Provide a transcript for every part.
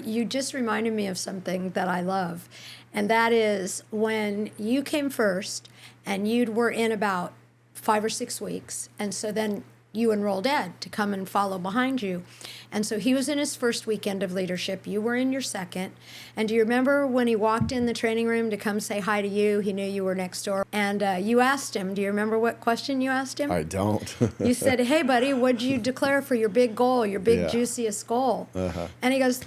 You just reminded me of something that I love, and that is when you came first and you were in about 5 or 6 weeks, and so then you enrolled Ed to come and follow behind you. And so he was in his first weekend of leadership. You were in your second. And do you remember when he walked in the training room to come say hi to you? He knew you were next door. And you asked him, do you remember what question you asked him? I don't. You said, hey, buddy, what'd you declare for your big goal, your big juiciest goal? And he goes,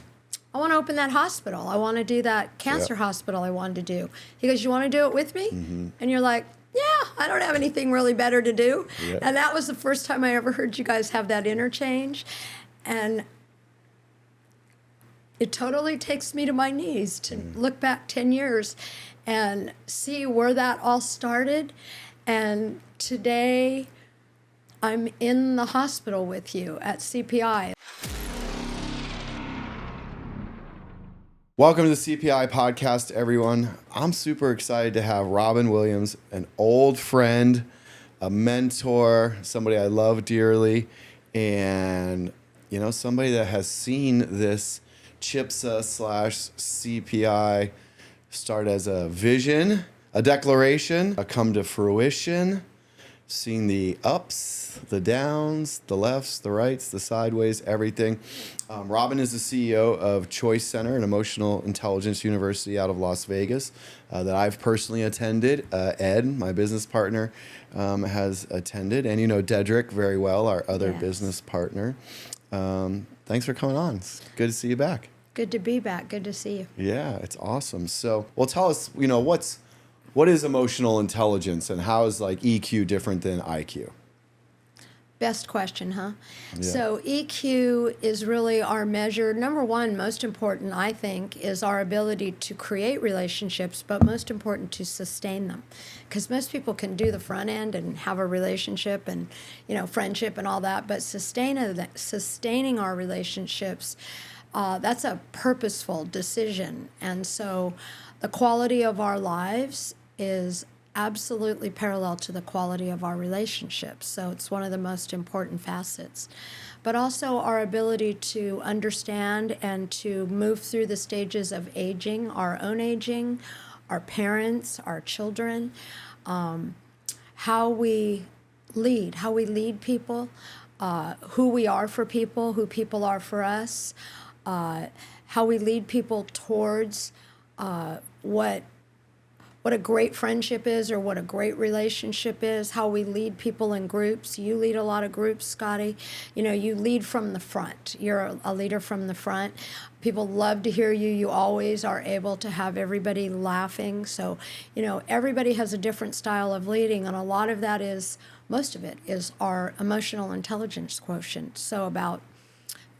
I want to open that hospital. I want to do that cancer hospital I wanted to do. He goes, you want to do it with me? And you're like, yeah, I don't have anything really better to do. And that was the first time I ever heard you guys have that interchange. And it totally takes me to my knees to look back 10 years and see where that all started. And today I'm in the hospital with you at CPI. Welcome to the CPI Podcast, everyone. I'm super excited to have Robyn Williams, an old friend, a mentor, somebody I love dearly, and somebody that has seen this CHIPSA/CPI start as a vision, a declaration, a come to fruition, seeing the ups, the downs, the lefts, the rights, the sideways, everything. Robyn is the CEO of Choice Center, an emotional intelligence university out of Las Vegas that I've personally attended. Ed, my business partner, has attended. And you know Dedrick very well, our other business partner. Thanks for coming on. It's good to see you back. Good to be back. Good to see you. Yeah, it's awesome. So, well, tell us, what is emotional intelligence and how is EQ different than IQ? Best question, huh? Yeah. So EQ is really our measure. Number one, most important, I think, is our ability to create relationships, but most important to sustain them. Because most people can do the front end and have a relationship and, friendship and all that, but sustaining our relationships, that's a purposeful decision. And so the quality of our lives is absolutely parallel to the quality of our relationships. So it's one of the most important facets. But also our ability to understand and to move through the stages of aging, our own aging, our parents, our children, how we lead people, who we are for people, who people are for us, how we lead people towards what a great friendship is or what a great relationship is, how we lead people in groups. You lead a lot of groups, Scotty. You lead from the front. You're a leader from the front. People love to hear you. You always are able to have everybody laughing. So, everybody has a different style of leading, and most of it is our emotional intelligence quotient. So about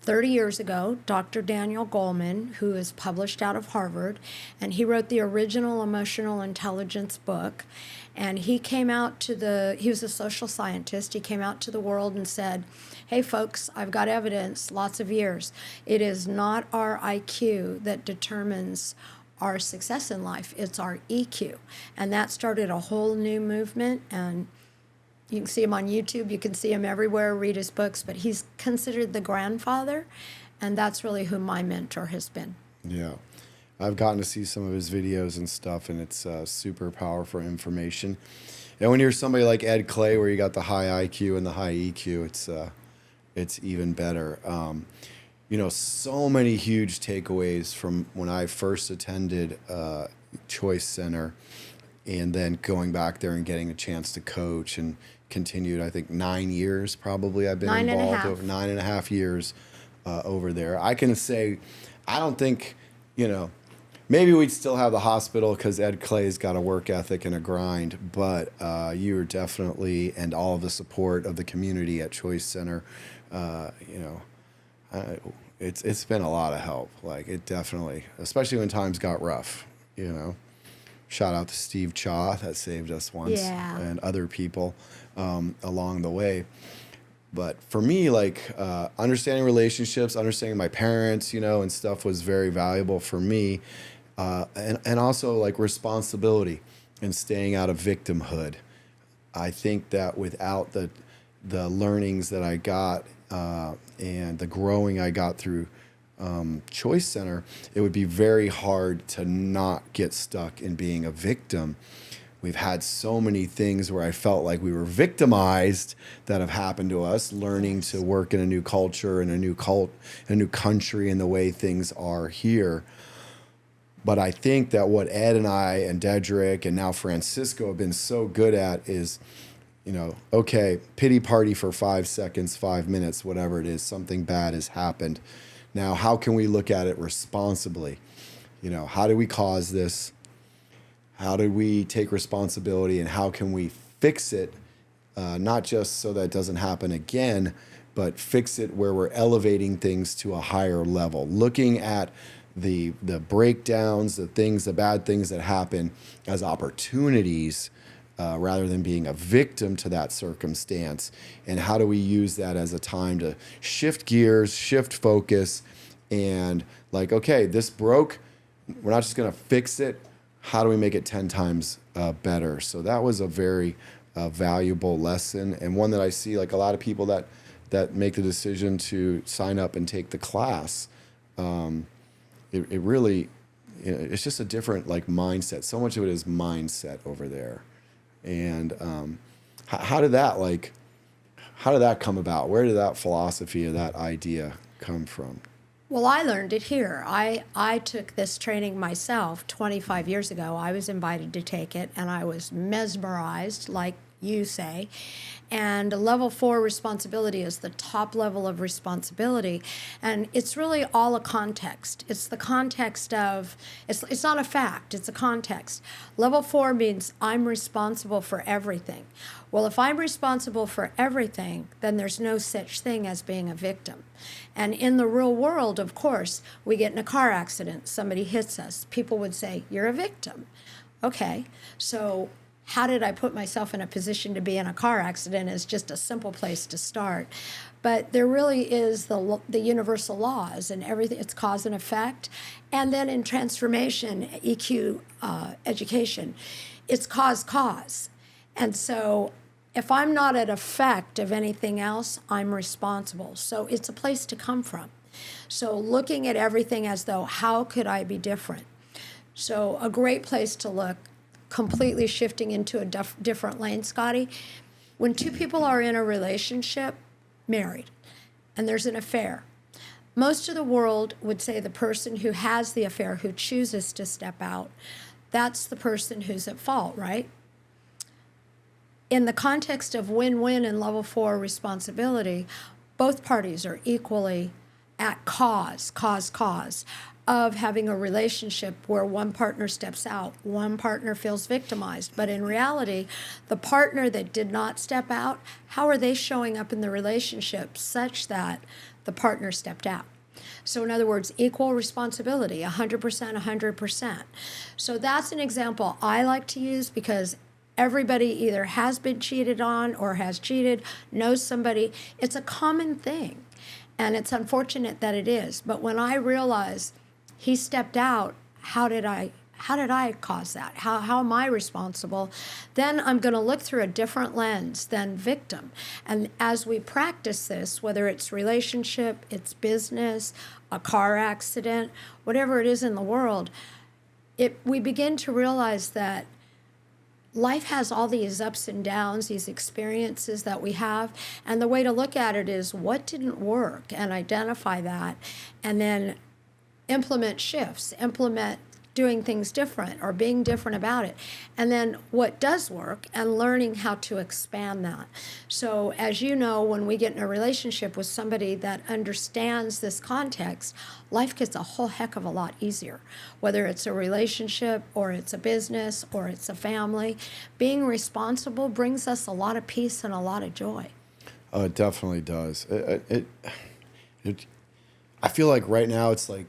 30 years ago, Dr. Daniel Goleman, who is published out of Harvard, and he wrote the original emotional intelligence book, and he was a social scientist. He came out to the world and said, hey folks, I've got evidence, lots of years. It is not our IQ that determines our success in life, it's our EQ. And that started a whole new movement, and you can see him on YouTube. You can see him everywhere, read his books. But he's considered the grandfather, and that's really who my mentor has been. Yeah. I've gotten to see some of his videos and stuff, and it's super powerful information. And when you're somebody like Ed Clay, where you got the high IQ and the high EQ, it's even better. So many huge takeaways from when I first attended Choice Center, and then going back there and getting a chance to coach and continued, I think 9 years probably I've been involved over 9.5 years over there. I can say, I don't think, maybe we'd still have the hospital because Ed Clay's got a work ethic and a grind, but you are definitely, and all of the support of the community at Choice Center, it's been a lot of help. It definitely, especially when times got rough, Shout out to Steve Chaw, that saved us once, and other people along the way. But for me, understanding relationships, understanding my parents, and stuff was very valuable for me. And also responsibility and staying out of victimhood. I think that without the learnings that I got and the growing I got through Choice Center, it would be very hard to not get stuck in being a victim. We've had so many things where I felt like we were victimized that have happened to us, learning to work in a new culture and a new country and the way things are here. But I think that what Ed and I and Dedrick and now Francisco have been so good at is, okay, pity party for 5 seconds, 5 minutes, whatever it is, something bad has happened. Now, how can we look at it responsibly? How do we cause this? How do we take responsibility, and how can we fix it? Not just so that it doesn't happen again, but fix it where we're elevating things to a higher level, looking at the breakdowns, the bad things that happen as opportunities rather than being a victim to that circumstance. And how do we use that as a time to shift gears, shift focus, and okay, this broke. We're not just going to fix it. How do we make it 10 times better? So that was a very valuable lesson, and one that I see a lot of people that make the decision to sign up and take the class. It really, it's just a different mindset. So much of it is mindset over there. And how did that come about? Where did that philosophy or that idea come from? Well, I learned it here. I took this training myself 25 years ago. I was invited to take it, and I was mesmerized, like you say. And level 4 responsibility is the top level of responsibility. And it's really all a context. It's the context of, it's not a fact, it's a context. Level 4 means I'm responsible for everything. Well, if I'm responsible for everything, then there's no such thing as being a victim. And in the real world, of course, we get in a car accident, somebody hits us. People would say, you're a victim. Okay, so how did I put myself in a position to be in a car accident is just a simple place to start. But there really is the universal laws and everything. It's cause and effect. And then in transformation, EQ education, it's cause. And so if I'm not at effect of anything else, I'm responsible. So it's a place to come from. So looking at everything as though, how could I be different? So a great place to look, completely shifting into a different lane, Scotty. When two people are in a relationship, married, and there's an affair, most of the world would say the person who has the affair, who chooses to step out, that's the person who's at fault, right? In the context of win-win and level 4 responsibility, both parties are equally at cause of having a relationship where one partner steps out, one partner feels victimized. But in reality, the partner that did not step out, how are they showing up in the relationship such that the partner stepped out? So in other words, equal responsibility, 100%, 100%. So that's an example I like to use because everybody either has been cheated on or has cheated, knows somebody. It's a common thing, and it's unfortunate that it is. But when I realize he stepped out, how did I cause that? How am I responsible? Then I'm going to look through a different lens than victim. And as we practice this, whether it's relationship, it's business, a car accident, whatever it is in the world, we begin to realize that life has all these ups and downs, these experiences that we have, and the way to look at it is what didn't work and identify that, and then implement shifts, implement doing things different or being different about it, and then what does work and learning how to expand that. So as you know, when we get in a relationship with somebody that understands this context, life gets a whole heck of a lot easier. Whether it's a relationship or it's a business or it's a family, being responsible brings us a lot of peace and a lot of joy. Oh, it definitely does. I feel like right now it's like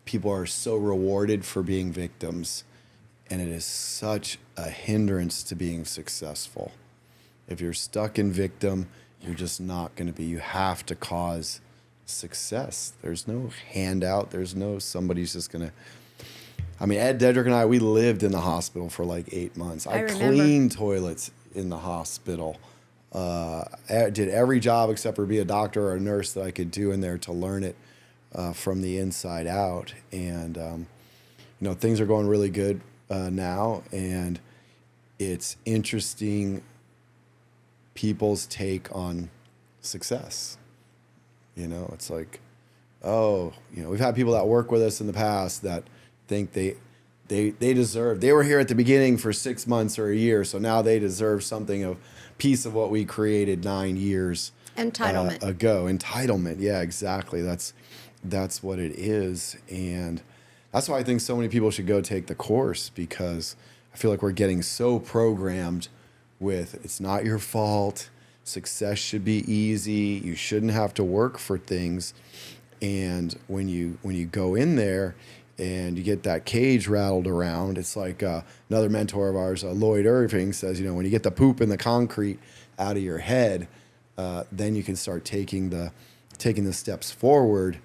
people are so rewarded for being victims, and it is such a hindrance to being successful. If you're stuck in victim, you're just not going to be. You have to cause success. There's no handout. There's no somebody's just going to. I mean, Ed, Dedrick, and I, we lived in the hospital for like 8 months. I cleaned toilets in the hospital. I did every job except for be a doctor or a nurse that I could do in there to learn it. from the inside out. And, things are going really good now. And it's interesting people's take on success. It's like, we've had people that work with us in the past that think they deserve, they were here at the beginning for 6 months or a year, so now they deserve something of piece of what we created 9 years Entitlement. Ago. Entitlement. Yeah, exactly. That's what it is. And that's why I think so many people should go take the course, because I feel like we're getting so programmed with it's not your fault. Success should be easy. You shouldn't have to work for things. And when you go in there and you get that cage rattled around, it's like another mentor of ours, Lloyd Irving, says, when you get the poop in the concrete out of your head, then you can start taking the steps forward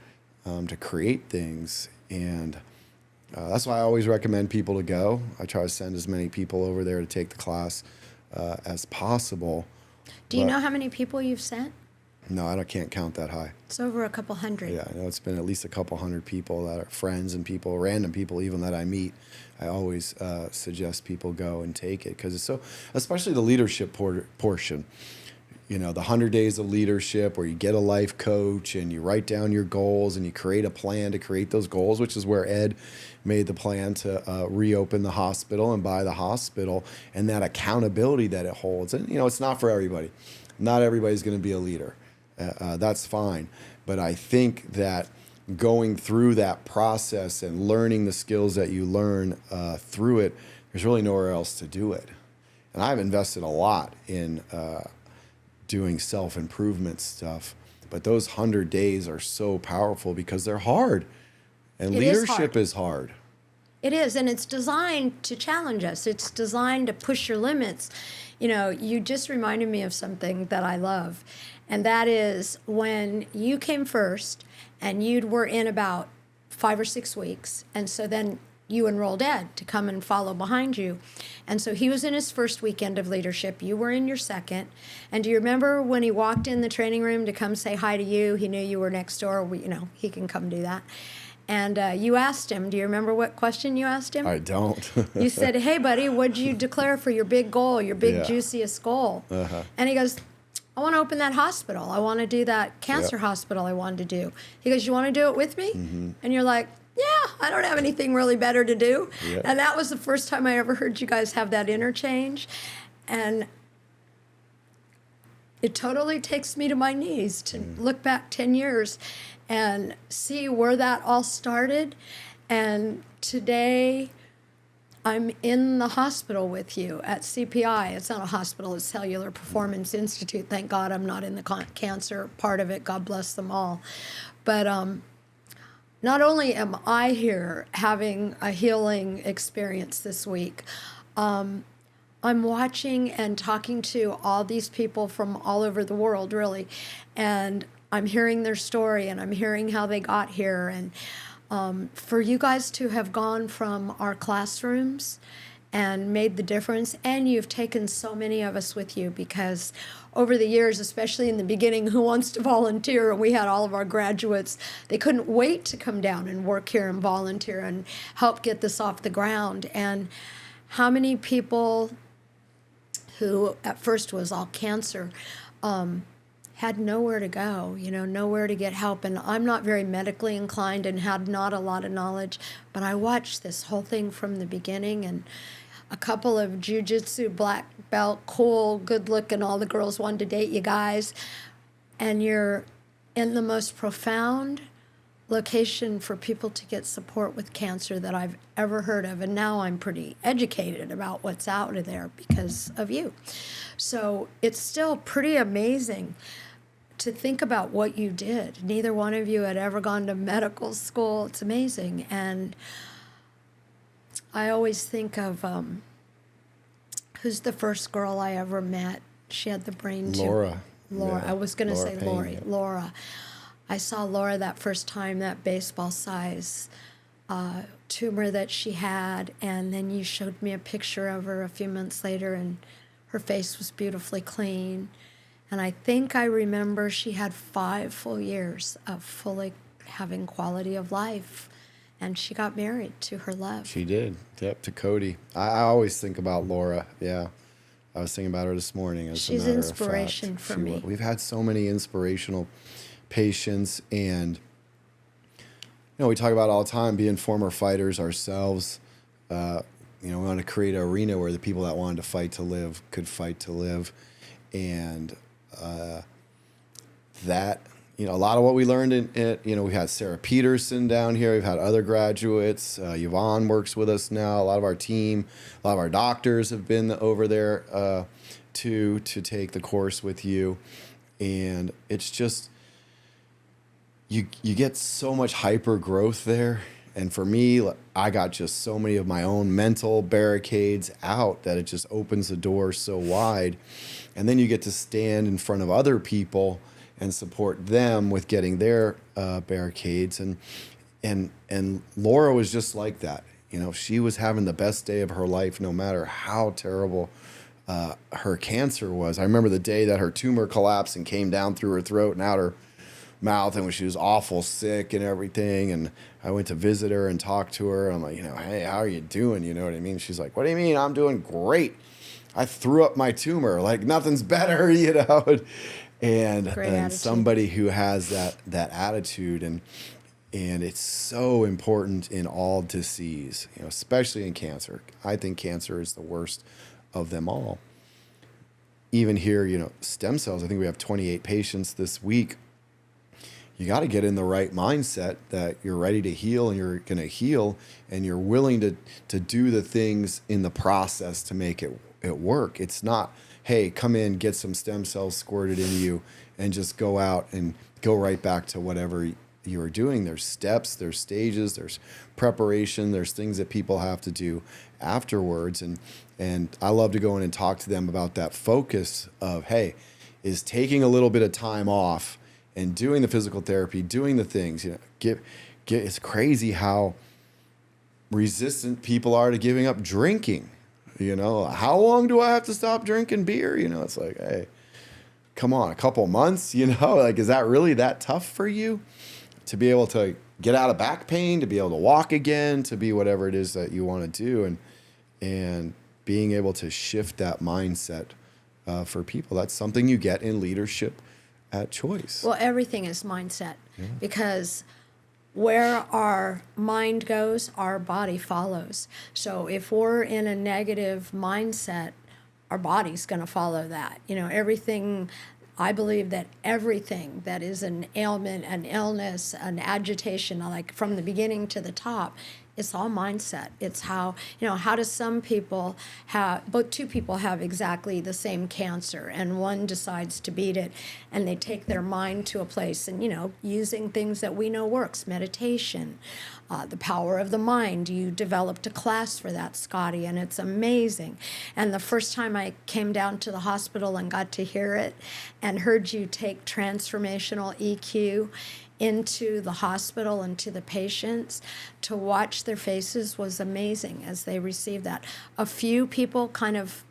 to create things. And that's why I always recommend people to go. I try to send as many people over there to take the class as possible. Do you know how many people you've sent? No, I can't count that high. It's over a couple hundred. Yeah, I know it's been at least a couple hundred people that are friends and people, random people even that I meet. I always suggest people go and take it, because it's so, especially the leadership portion. The 100 days of leadership, where you get a life coach and you write down your goals and you create a plan to create those goals, which is where Ed made the plan to reopen the hospital and buy the hospital, and that accountability that it holds. And, it's not for everybody. Not everybody's going to be a leader. That's fine. But I think that going through that process and learning the skills that you learn through it, there's really nowhere else to do it. And I've invested a lot in doing self-improvement stuff, but those 100 days are so powerful because they're hard, and leadership is hard. It is, and it's designed to challenge us. It's designed to push your limits. You just reminded me of something that I love, and that is when you came first and you were in about 5 or 6 weeks, and so then you enrolled Ed to come and follow behind you. And so he was in his first weekend of leadership. You were in your second. And do you remember when he walked in the training room to come say hi to you? He knew you were next door. He can come do that. And you asked him, do you remember what question you asked him? I don't. You said, hey, buddy, what'd you declare for your big goal, your big juiciest goal? Uh-huh. And he goes, I want to open that hospital. I want to do that cancer hospital I wanted to do. He goes, you want to do it with me? Mm-hmm. And you're like, yeah, I don't have anything really better to do. Yeah. And that was the first time I ever heard you guys have that interchange. And it totally takes me to my knees to look back 10 years and see where that all started. And today I'm in the hospital with you at CPI. It's not a hospital, it's Cellular Performance Institute. Thank God I'm not in the cancer part of it. God bless them all. But not only am I here having a healing experience this week, I'm watching and talking to all these people from all over the world, really, and I'm hearing their story, and I'm hearing how they got here. And for you guys to have gone from our classrooms and made the difference, and you've taken so many of us with you, because over the years, especially in the beginning, who wants to volunteer? And we had all of our graduates, they couldn't wait to come down and work here and volunteer and help get this off the ground. And how many people who at first was all cancer had nowhere to go, nowhere to get help. And I'm not very medically inclined and had not a lot of knowledge, but I watched this whole thing from the beginning, and a couple of jiu-jitsu black belt, cool, good looking, all the girls wanted to date you guys. And you're in the most profound location for people to get support with cancer that I've ever heard of. And now I'm pretty educated about what's out of there because of you. So it's still pretty amazing to think about what you did. Neither one of you had ever gone to medical school. It's amazing. And I always think of who's the first girl I ever met. She had the brain tumor. Laura. Yeah. I was going to say Lori. Yeah. Laura. I saw Laura that first time, that baseball-size tumor that she had, and then you showed me a picture of her a few months later, and her face was beautifully clean. And I think I remember she had 5 full years of fully having quality of life. And she got married to her love. She did. Yep, to Cody. I always think about Laura. Yeah. I was thinking about her this morning. As She's a matter inspiration of fact. for me. We've had so many inspirational patients, and we talk about all the time being former fighters ourselves. We want to create an arena where the people that wanted to fight to live could fight to live, and that. A lot of what we learned in it, we had Sarah Peterson down here. We've had other graduates. Yvonne works with us now. A lot of our team, a lot of our doctors have been over there to take the course with you. And it's just, you get so much hyper growth there. And for me, I got just so many of my own mental barricades out that it just opens the door so wide. And then you get to stand in front of other people and support them with getting their barricades. And Laura was just like that. She was having the best day of her life, no matter how terrible her cancer was. I remember the day that her tumor collapsed and came down through her throat and out her mouth, and when she was awful sick and everything. And I went to visit her and talk to her. I'm like, hey, how are you doing? You know what I mean? She's like, what do you mean? I'm doing great. I threw up my tumor. Like, nothing's better, And somebody who has that attitude, and it's so important in all disease, especially in cancer. I think cancer is the worst of them all. Even here, stem cells, I think we have 28 patients this week. You got to get in the right mindset that you're ready to heal, and you're going to heal, and you're willing to do the things in the process to make it work. It's not, hey, come in, get some stem cells squirted into you, and just go out and go right back to whatever you were doing. There's steps, there's stages, there's preparation, there's things that people have to do afterwards. And I love to go in and talk to them about that focus of, hey, is taking a little bit of time off and doing the physical therapy, doing the things, it's crazy how resistant people are to giving up drinking. How long do I have to stop drinking beer? It's like, hey, come on, a couple months, like, is that really that tough for you to be able to get out of back pain, to be able to walk again, to be whatever it is that you want to do, and being able to shift that mindset for people. That's something you get in leadership at Choice. Well, everything is mindset, because where our mind goes, our body follows. So if we're in a negative mindset, our body's going to follow that. I believe that everything that is an ailment, an illness, an agitation, like from the beginning to the top, it's all mindset. It's how does some people two people have exactly the same cancer, and one decides to beat it, and they take their mind to a place, and, using things that we know works, meditation, the power of the mind. You developed a class for that, Scotty, and it's amazing. And the first time I came down to the hospital and got to hear it and heard you take transformational EQ into the hospital and to the patients, to watch their faces was amazing as they received that. A few people kind of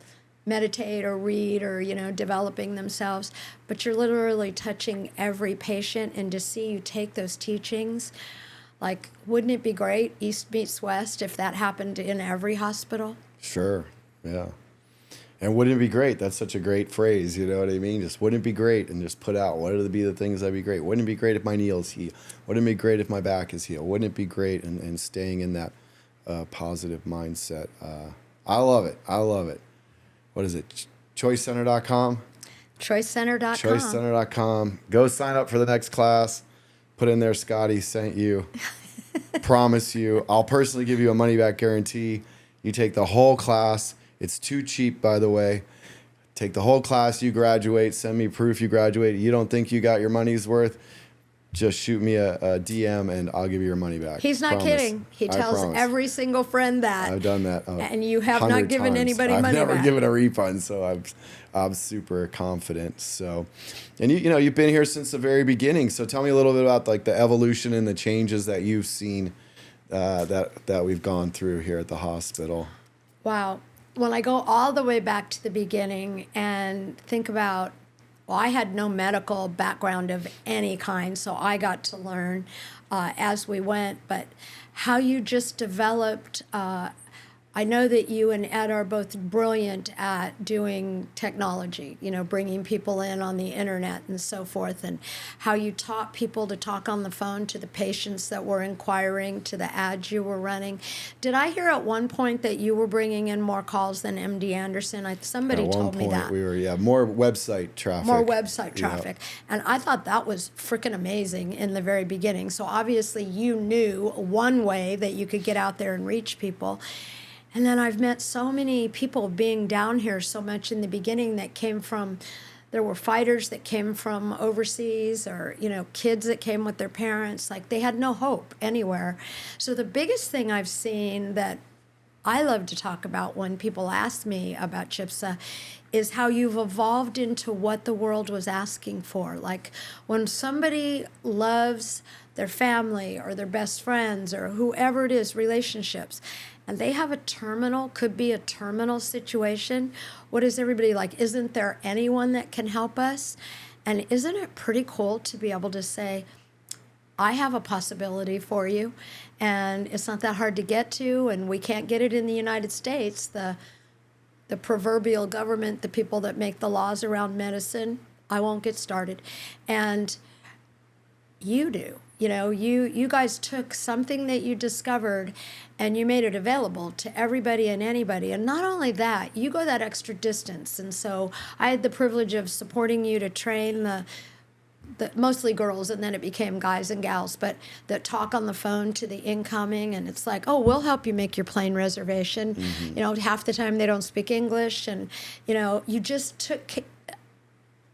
meditate or read or, developing themselves, but you're literally touching every patient, and to see you take those teachings, like, wouldn't it be great, East meets West, if that happened in every hospital? Sure, yeah. And wouldn't it be great? That's such a great phrase, you know what I mean? Just wouldn't it be great? And just put out, what would be the things that'd be great? Wouldn't it be great if my knees heal? Wouldn't it be great if my back is healed? Wouldn't it be great? And staying in that positive mindset. I love it. What is it? ChoiceCenter.com? ChoiceCenter.com. ChoiceCenter.com. Go sign up for the next class. Put in there, Scotty sent you. Promise you. I'll personally give you a money-back guarantee. You take the whole class. It's too cheap, by the way. Take the whole class, you graduate, send me proof you graduated. You don't think you got your money's worth? Just shoot me a DM and I'll give you your money back. He's not kidding. He tells every single friend that. I've done that. And you have not given anybody money back. I've never given a refund, so I'm super confident. So, and you've been here since the very beginning. So tell me a little bit about like the evolution and the changes that you've seen that we've gone through here at the hospital. Wow. When I go all the way back to the beginning and think about Well, I had no medical background of any kind, so I got to learn as we went. But how you just developed, I know that you and Ed are both brilliant at doing technology, bringing people in on the internet and so forth, and how you taught people to talk on the phone to the patients that were inquiring, to the ads you were running. Did I hear at one point that you were bringing in more calls than MD Anderson? Somebody told me that. At one point we were, more website traffic. More website traffic. And I thought that was freaking amazing in the very beginning. So obviously you knew one way that you could get out there and reach people. And then I've met so many people being down here so much in the beginning that came from, there were fighters that came from overseas, or, kids that came with their parents. Like, they had no hope anywhere. So the biggest thing I've seen that I love to talk about when people ask me about CHPSA is how you've evolved into what the world was asking for. Like, when somebody loves their family or their best friends or whoever it is, relationships, and they have could be a terminal situation, what is everybody like? Isn't there anyone that can help us? And isn't it pretty cool to be able to say, I have a possibility for you, and it's not that hard to get to, and we can't get it in the United States. The proverbial government, the people that make the laws around medicine, I won't get started. And you do. You guys took something that you discovered and you made it available to everybody and anybody. And not only that, you go that extra distance. And so I had the privilege of supporting you to train the mostly girls, and then it became guys and gals, but that talk on the phone to the incoming, and it's like, oh, we'll help you make your plane reservation. Half the time they don't speak English, and you just took,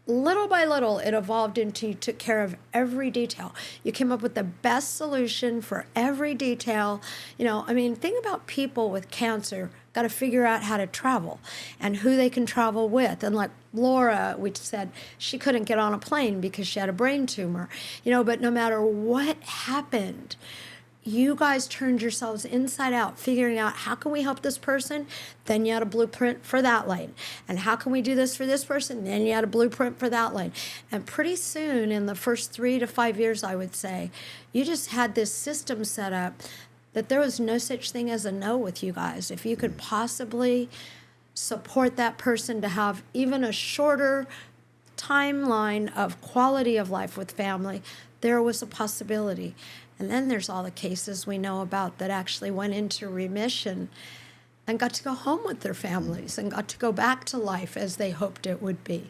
little by little, it evolved into you took care of every detail. You came up with the best solution for every detail. Think about people with cancer, got to figure out how to travel and who they can travel with. And like Laura, we said she couldn't get on a plane because she had a brain tumor, but no matter what happened, you guys turned yourselves inside out, figuring out how can we help this person? Then you had a blueprint for that lane. And how can we do this for this person? Then you had a blueprint for that lane. And pretty soon, in the first 3 to 5 years, I would say, you just had this system set up that there was no such thing as a no with you guys. If you could possibly support that person to have even a shorter timeline of quality of life with family, there was a possibility. And then there's all the cases we know about that actually went into remission and got to go home with their families and got to go back to life as they hoped it would be.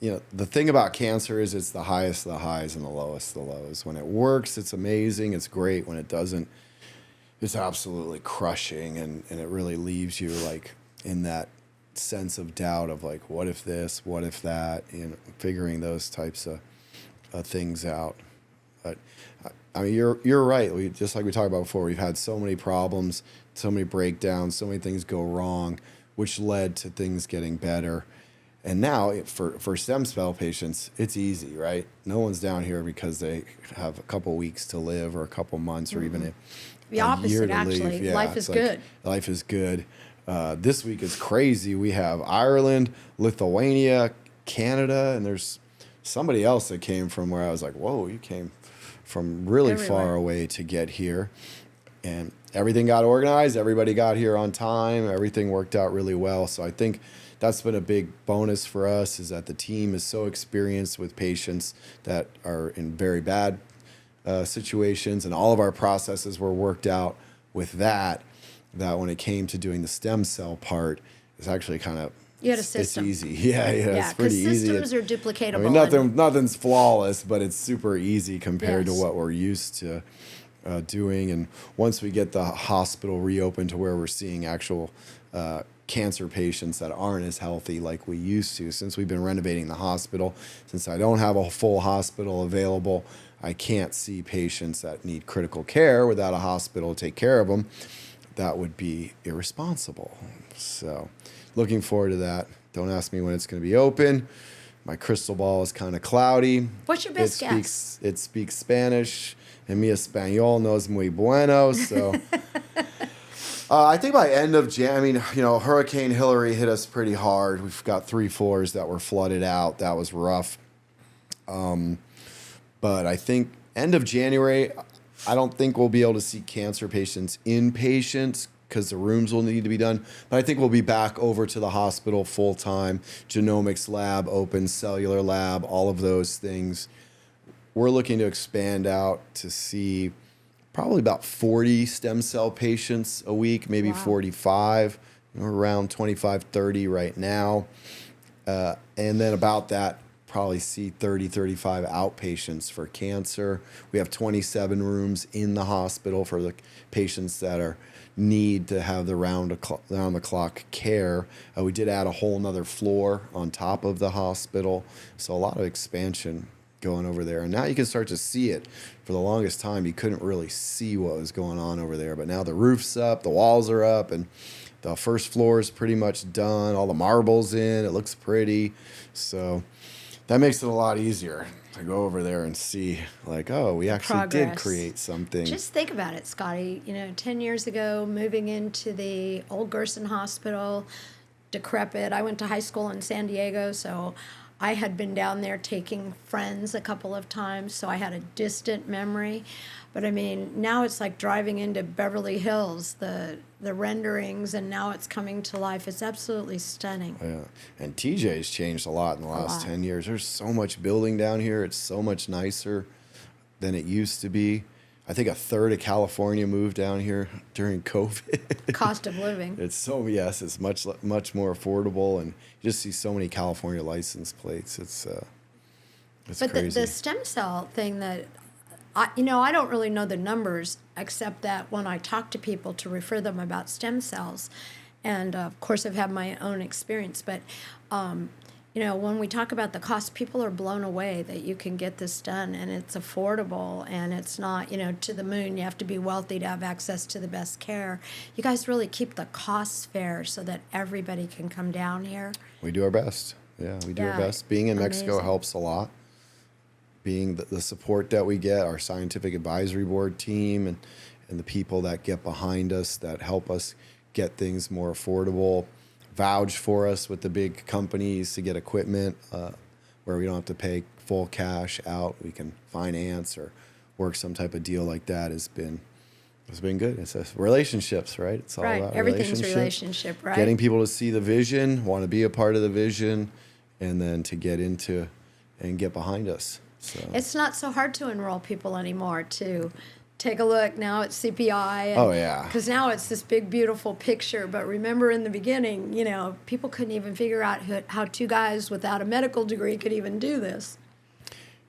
The thing about cancer is it's the highest of the highs and the lowest of the lows. When it works, it's amazing, it's great. When it doesn't, it's absolutely crushing, and it really leaves you like in that sense of doubt of like, what if this, what if that, figuring those types of things out. But you're right. Just like we talked about before, we've had so many problems, so many breakdowns, so many things go wrong, which led to things getting better. And now for stem cell patients, it's easy, right? No one's down here because they have a couple weeks to live or a couple months or even the opposite, actually. Yeah, life is good. Life is good. This week is crazy. We have Ireland, Lithuania, Canada, and there's somebody else that came from where I was like, whoa, you came from really everywhere. Far away to get here. And everything got organized. Everybody got here on time. Everything worked out really well. So I think that's been a big bonus for us, is that the team is so experienced with patients that are in very bad situations, and all of our processes were worked out with that when it came to doing the stem cell part, it's actually kind of, you had a system. It's easy. Yeah, it's pretty easy. Systems are duplicatable. Nothing's flawless, but it's super easy compared to Yes. what we're used to doing. And once we get the hospital reopened to where we're seeing actual cancer patients that aren't as healthy like we used to, since we've been renovating the hospital, since I don't have a full hospital available, I can't see patients that need critical care without a hospital to take care of them. That would be irresponsible. So looking forward to that. Don't ask me when it's going to be open. My crystal ball is kind of cloudy. What's your best guess? It speaks Spanish, and mi español no es muy bueno, so I think by end of Jan, I mean, Hurricane Hillary hit us pretty hard. We've got 3 floors that were flooded out. That was rough. But I think end of January, I don't think we'll be able to see cancer patients inpatients because the rooms will need to be done. But I think we'll be back over to the hospital full time, genomics lab, open cellular lab, all of those things. We're looking to expand out to see probably about 40 stem cell patients a week, maybe 45. We're around 25, 30 right now. And then about that, probably see 30, 35 outpatients for cancer. We have 27 rooms in the hospital for the patients that need to have the round-the-clock care. We did add a whole nother floor on top of the hospital. So a lot of expansion going over there. And now you can start to see it. For the longest time, you couldn't really see what was going on over there. But now the roof's up, the walls are up, and the first floor is pretty much done. All the marble's in. It looks pretty. So that makes it a lot easier to go over there and see, like, oh, we actually did create something. Just think about it, Scotty. 10 years ago, moving into the old Gerson Hospital, decrepit. I went to high school in San Diego, so I had been down there taking friends a couple of times, so I had a distant memory. But I mean, now it's like driving into Beverly Hills, the renderings, and now it's coming to life. It's absolutely stunning. Yeah, and TJ's changed a lot in the last 10 years. There's so much building down here. It's so much nicer than it used to be. I think a third of California moved down here during COVID. Cost of living. It's much more affordable, and you just see so many California license plates. It's but crazy. The stem cell thing that, I don't really know the numbers, except that when I talk to people to refer them about stem cells, and of course I've had my own experience, but when we talk about the cost, people are blown away that you can get this done and it's affordable and it's not, to the moon. You have to be wealthy to have access to the best care. You guys really keep the costs fair so that everybody can come down here. We do our best. Yeah, we do our best. Being in Mexico helps a lot. Being the support that we get, our scientific advisory board team and the people that get behind us that help us get things more affordable, vouch for us with the big companies to get equipment where we don't have to pay full cash out. We can finance or work some type of deal like that. It's been good. It's relationships, right? It's all about Everything's relationship, right? Getting people to see the vision, want to be a part of the vision, and then to get into and get behind us. So it's not so hard to enroll people anymore, too. Take a look now at CPI. Oh, yeah. Because now it's this big, beautiful picture. But remember in the beginning, people couldn't even figure out how 2 guys without a medical degree could even do this.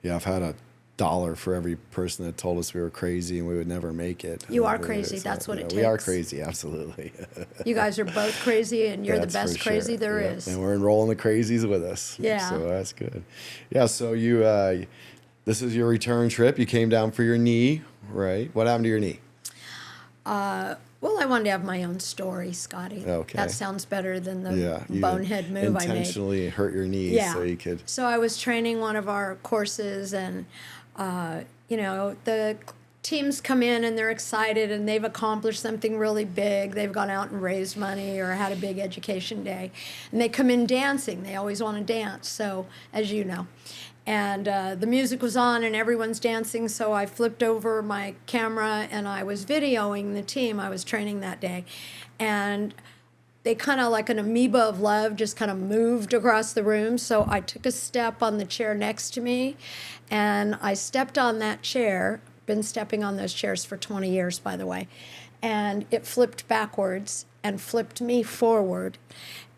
Yeah, I've had $1 for every person that told us we were crazy and we would never make it. You are crazy. That's what it takes. We are crazy, absolutely. You guys are both crazy, and you're the best crazy there is. And we're enrolling the crazies with us. Yeah. So that's good. Yeah, so you, this is your return trip. You came down for your knee, right? What happened to your knee? Well, I wanted to have my own story, Scotty. Okay. That sounds better than the bonehead move I made. Intentionally hurt your knee so you could. So I was training one of our courses, and the teams come in and they're excited and they've accomplished something really big. They've gone out and raised money or had a big education day, and they come in dancing. They always want to dance. So, as you know. And the music was on and everyone's dancing, so I flipped over my camera and I was videoing the team I was training that day. And they kind of like an amoeba of love just kind of moved across the room. So I took a step on the chair next to me and I stepped on that chair. Been stepping on those chairs for 20 years, by the way. And it flipped backwards and flipped me forward.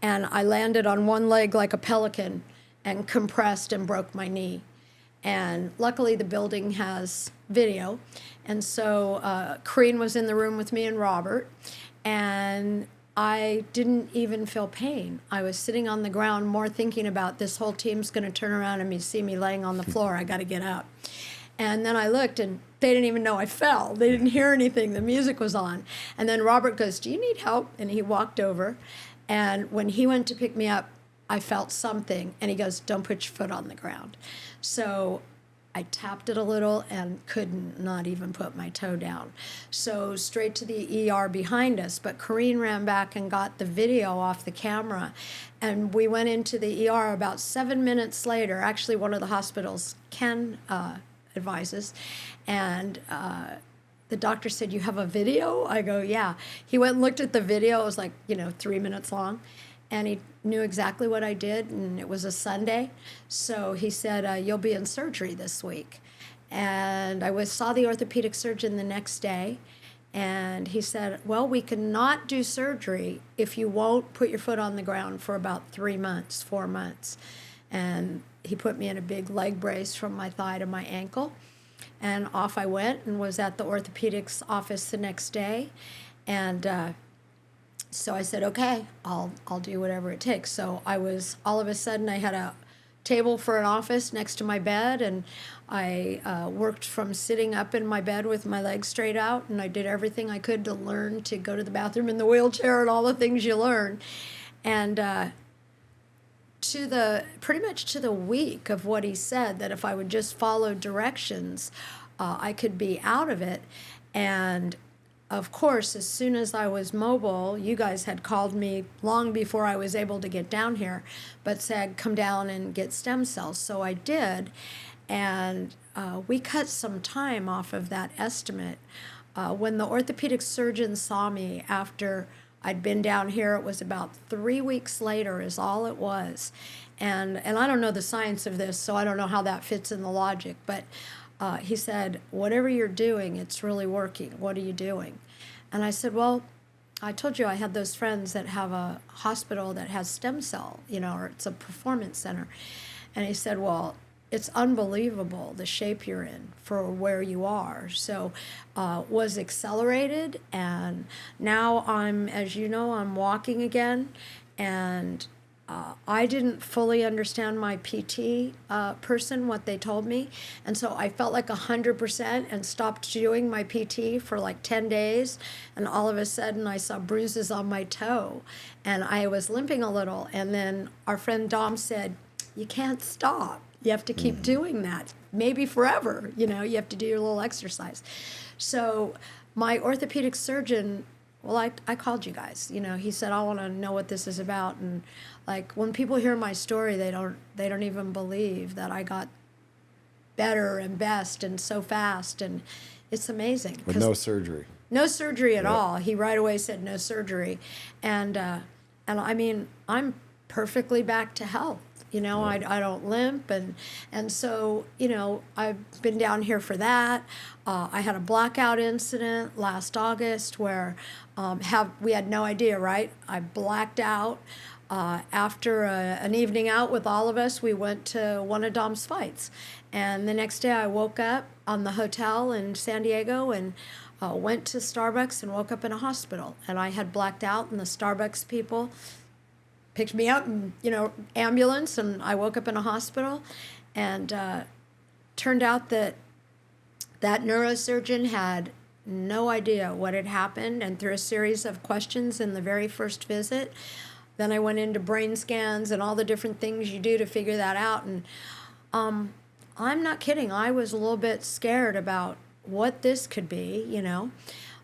And I landed on one leg like a pelican and compressed and broke my knee. And luckily the building has video. And so Kareen was in the room with me and Robert, and I didn't even feel pain. I was sitting on the ground more thinking about this whole team's going to turn around and see me laying on the floor. I got to get up. And then I looked, and they didn't even know I fell. They didn't hear anything. The music was on. And then Robert goes, "Do you need help?" And he walked over. And when he went to pick me up, I felt something, and he goes, "Don't put your foot on the ground." So I tapped it a little and couldn't not even put my toe down. So straight to the ER behind us. But Corrine ran back and got the video off the camera. And we went into the ER about 7 minutes later. Actually, one of the hospitals, Ken advises. And the doctor said, "You have a video?" I go, "Yeah." He went and looked at the video. It was like, 3 minutes long. And he knew exactly what I did, and it was a Sunday. So he said, "You'll be in surgery this week." And I saw the orthopedic surgeon the next day, and he said, "Well, we cannot do surgery if you won't put your foot on the ground for about 3 months, 4 months." And he put me in a big leg brace from my thigh to my ankle. And off I went and was at the orthopedics office the next day. And so I said, "Okay, I'll do whatever it takes." So all of a sudden I had a table for an office next to my bed, and I worked from sitting up in my bed with my legs straight out, and I did everything I could to learn to go to the bathroom in the wheelchair and all the things you learn. And pretty much to the week of what he said, that if I would just follow directions, I could be out of it. And of course, as soon as I was mobile, you guys had called me long before I was able to get down here, but said, "Come down and get stem cells." So I did, and we cut some time off of that estimate. When the orthopedic surgeon saw me after I'd been down here, it was about 3 weeks later is all it was. And I don't know the science of this, so I don't know how that fits in the logic, but he said, "Whatever you're doing, it's really working. What are you doing?" And I said, "Well, I told you I had those friends that have a hospital that has stem cell, or it's a performance center." And he said, "Well, it's unbelievable the shape you're in for where you are." So was accelerated, and now as you know, I'm walking again, and I didn't fully understand my PT person, what they told me. And so I felt like 100% and stopped doing my PT for like 10 days. And all of a sudden I saw bruises on my toe and I was limping a little. And then our friend Dom said, "You can't stop. You have to keep doing that. Maybe forever, you have to do your little exercise." So my orthopedic surgeon, well, I called you guys. He said, "I want to know what this is about." And like when people hear my story, they don't even believe that I got better and best and so fast, and it's amazing. With no surgery. No surgery at all. He right away said no surgery, and I mean I'm perfectly back to health. I don't limp, and so I've been down here for that. I had a blackout incident last August where we had no idea, right? I blacked out. After an evening out with all of us, we went to one of Dom's fights, and the next day I woke up on the hotel in San Diego and went to Starbucks and woke up in a hospital, and I had blacked out, and the Starbucks people picked me up and ambulance, and I woke up in a hospital, and turned out that neurosurgeon had no idea what had happened, and through a series of questions in the very first visit, then I went into brain scans and all the different things you do to figure that out. And I'm not kidding, I was a little bit scared about what this could be,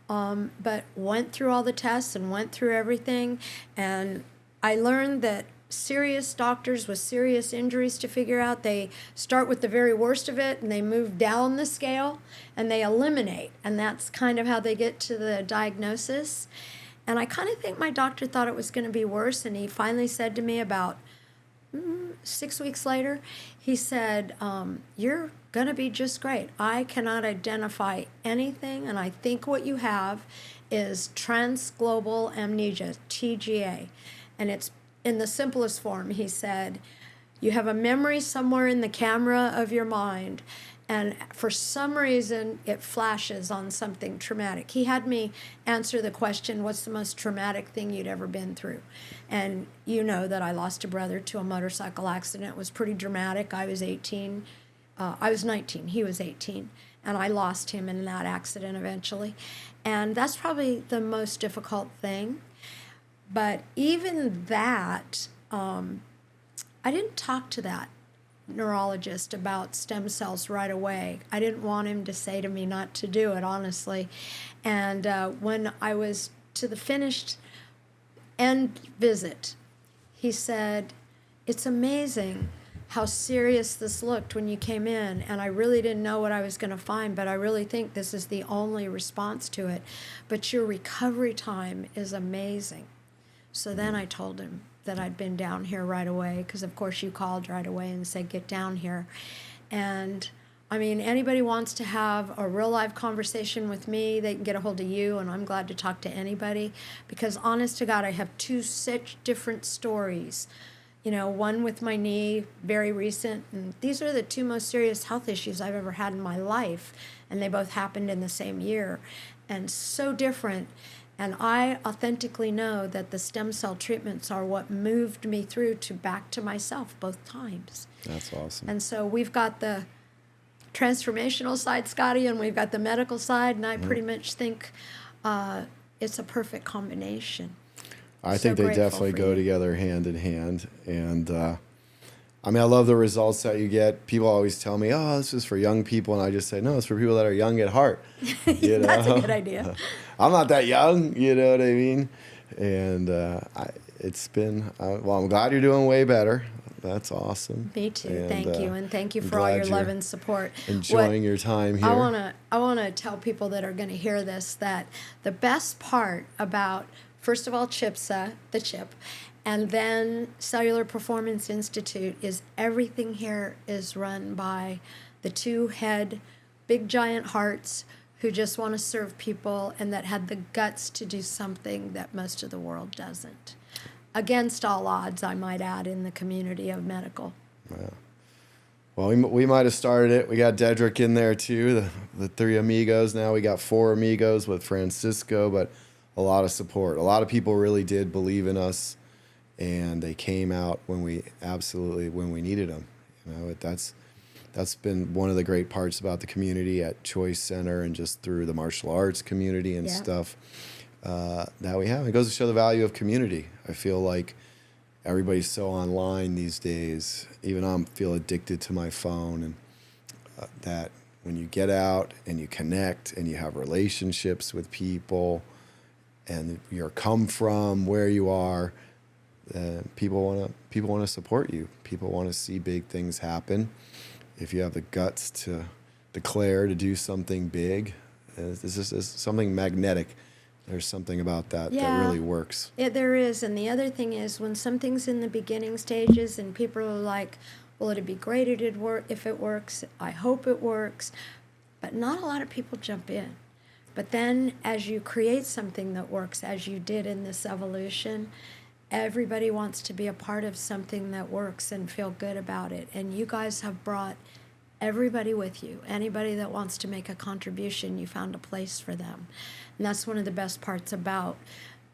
but went through all the tests and went through everything, and I learned that serious doctors with serious injuries to figure out, they start with the very worst of it and they move down the scale and they eliminate, and that's kind of how they get to the diagnosis. And I kind of think my doctor thought it was going to be worse, and he finally said to me about 6 weeks later, he said, "You're going to be just great. I cannot identify anything, and I think what you have is transglobal amnesia, TGA. And it's in the simplest form." He said, "You have a memory somewhere in the camera of your mind, and for some reason it flashes on something traumatic." He had me answer the question, "What's the most traumatic thing you'd ever been through?" And you know that I lost a brother to a motorcycle accident. It was pretty dramatic. I was 18. I was 19. He was 18. And I lost him in that accident eventually. And that's probably the most difficult thing. But even that, I didn't talk to that neurologist about stem cells right away. I didn't want him to say to me not to do it, honestly. And when I was to the finished end visit, he said, "It's amazing how serious this looked when you came in, and I really didn't know what I was going to find, but I really think this is the only response to it. But your recovery time is amazing." So then I told him that I'd been down here right away, because of course you called right away and said, "Get down here." And I mean, anybody wants to have a real live conversation with me, they can get a hold of you, and I'm glad to talk to anybody, because honest to God, I have two such different stories. You know, one with my knee, very recent, and these are the two most serious health issues I've ever had in my life, and they both happened in the same year, and so different. And I authentically know that the stem cell treatments are what moved me through to back to myself both times. That's awesome. And so we've got the transformational side, Scotty, and we've got the medical side, and I pretty much think it's a perfect combination. I think they definitely go together hand in hand. And I mean, I love the results that you get. People always tell me, "Oh, this is for young people." And I just say, no, it's for people that are young at heart. You know? That's a good idea. I'm not that young, you know what I mean? And it's been, well, I'm glad you're doing way better. That's awesome. Me too. And, thank you. And thank you I'm for all glad your you're love and support. Enjoying your time here. I wanna tell people that are gonna hear this that the best part about, first of all, CHIPSA, the chip, and then Cellular Performance Institute, is everything here is run by the two head big giant hearts who just want to serve people, and that had the guts to do something that most of the world doesn't. Against all odds, I might add, in the community of medical. Yeah. Well, we might have started it. We got Dedrick in there too, the three amigos. Now we got four amigos with Francisco, but a lot of support. A lot of people really did believe in us, and they came out when we needed them. You know, that's been one of the great parts about the community at Choice Center, and just through the martial arts community and stuff that we have. It goes to show the value of community. I feel like everybody's so online these days. Even I feel addicted to my phone, and that when you get out and you connect and you have relationships with people, and you're come from where you are, people want to support you. People want to see big things happen. If you have the guts to declare to do something big, it's something magnetic. There's something about that that really works. Yeah, there is. And the other thing is, when something's in the beginning stages and people are like, "Well, it'd be great if it works. I hope it works." But not a lot of people jump in. But then as you create something that works, as you did in this evolution, everybody wants to be a part of something that works and feel good about it. And you guys have brought everybody with you. Anybody that wants to make a contribution, you found a place for them. And that's one of the best parts about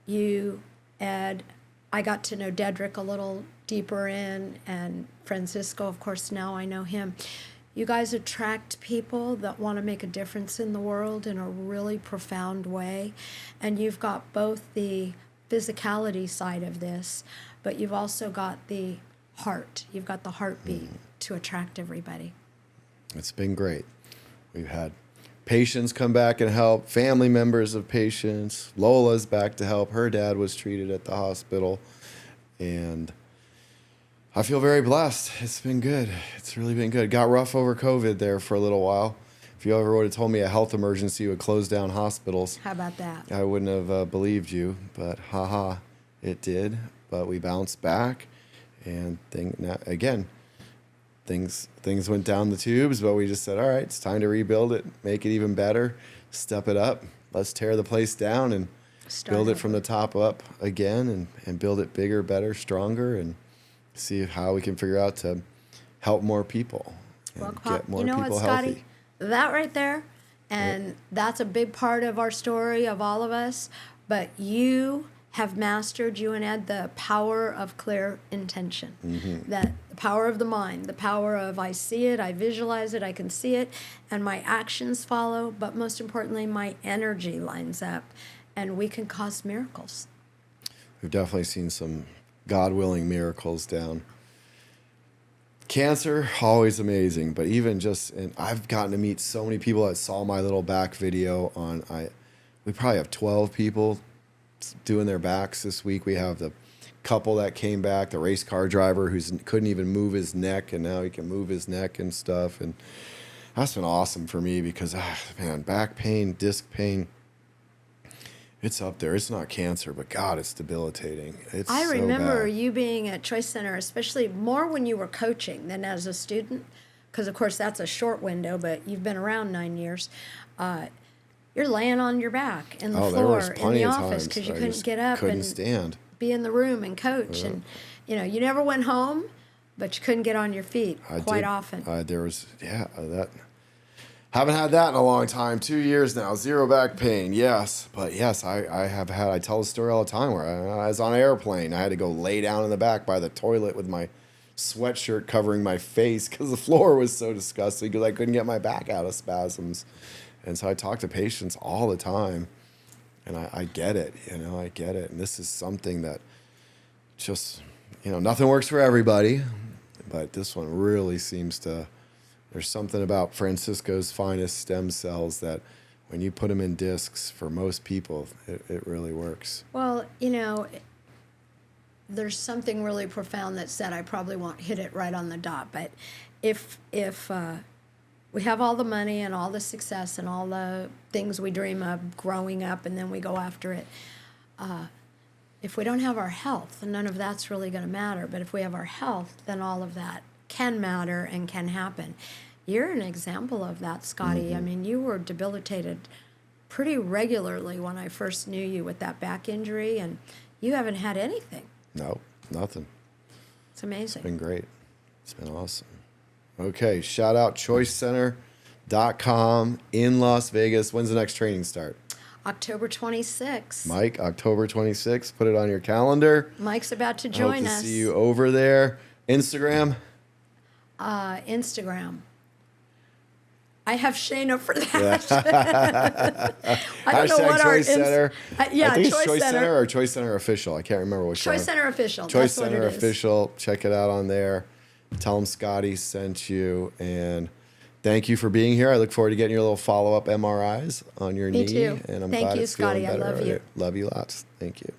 you, Ed. I got to know Dedrick a little deeper in, and Francisco, of course, now I know him. You guys attract people that want to make a difference in the world in a really profound way. And you've got both the physicality side of this, but you've also got the heart. You've got the heartbeat to attract everybody. It's been great. We've had patients come back and help, family members of patients. Lola's back to help. Her dad was treated at the hospital. And I feel very blessed. It's been good. It's really been good. Got rough over COVID there for a little while. If you ever would have told me a health emergency would close down hospitals, How about that? I wouldn't have believed you. But it did. But we bounced back. And things went down the tubes, but we just said, all right, it's time to rebuild it, make it even better, step it up. Let's tear the place down and build it from the top up again, and build it bigger, better, stronger, and see how we can figure out to help more people and get more people Scotty? healthy. That right there, and that's a big part of our story, of all of us, but you have mastered, you and Ed, the power of clear intention. That the power of the mind, the power of I see it, I visualize it, I can see it, and my actions follow, but most importantly, my energy lines up, and we can cause miracles. We've definitely seen some God-willing miracles down Cancer, always amazing, but even just, and I've gotten to meet so many people that saw my little back video on, we probably have 12 people doing their backs this week. We have the couple that came back, the race car driver who couldn't even move his neck, and now he can move his neck and stuff. And that's been awesome for me because, man, back pain, disc pain, it's up there. It's not cancer, but God, it's debilitating. I remember bad. you being at Choice Center, especially more when you were coaching than as a student, because of course that's a short window, but you've been around 9 years. You're laying on your back in the floor in the office because you couldn't get up and stand. Be in the room and coach. And, you never went home, but you couldn't get on your feet quite often. Haven't had that in a long time. 2 years now. Zero back pain. Yes. But yes, I have had, I tell the story all the time where I was on an airplane. I had to go lay down in the back by the toilet with my sweatshirt covering my face because the floor was so disgusting because I couldn't get my back out of spasms. And so I talk to patients all the time, and I get it, I get it. And this is something that just, nothing works for everybody, but this one really seems to, there's something about Francisco's finest stem cells that when you put them in discs, for most people, it really works. Well, there's something really profound that said, I probably won't hit it right on the dot, but if we have all the money and all the success and all the things we dream of growing up and then we go after it, if we don't have our health, none of that's really going to matter. But if we have our health, then all of that can matter and can happen. You're an example of that, Scotty. Mm-hmm. I mean, you were debilitated pretty regularly when I first knew you with that back injury, and you haven't had anything. No, nothing. It's amazing. It's been great. It's been awesome. Okay, shout out ChoiceCenter.com in Las Vegas. When's the next training start? October 26th. Mike, October 26th. Put it on your calendar. Mike's about to join us. Hope to see you over there. Instagram? Instagram. I have Shayna for that. Yeah. I don't know what Choice Center. I think it's Choice Center or Choice Center Official. I can't remember which one. Choice Center Official. Choice That's Center what it is. Official. Check it out on there. Tell them Scotty sent you. And thank you for being here. I look forward to getting your little follow-up MRIs on your knee. Me too. And I'm Thank glad you, it's feeling Scotty. I better. love you. Love you lots. Thank you.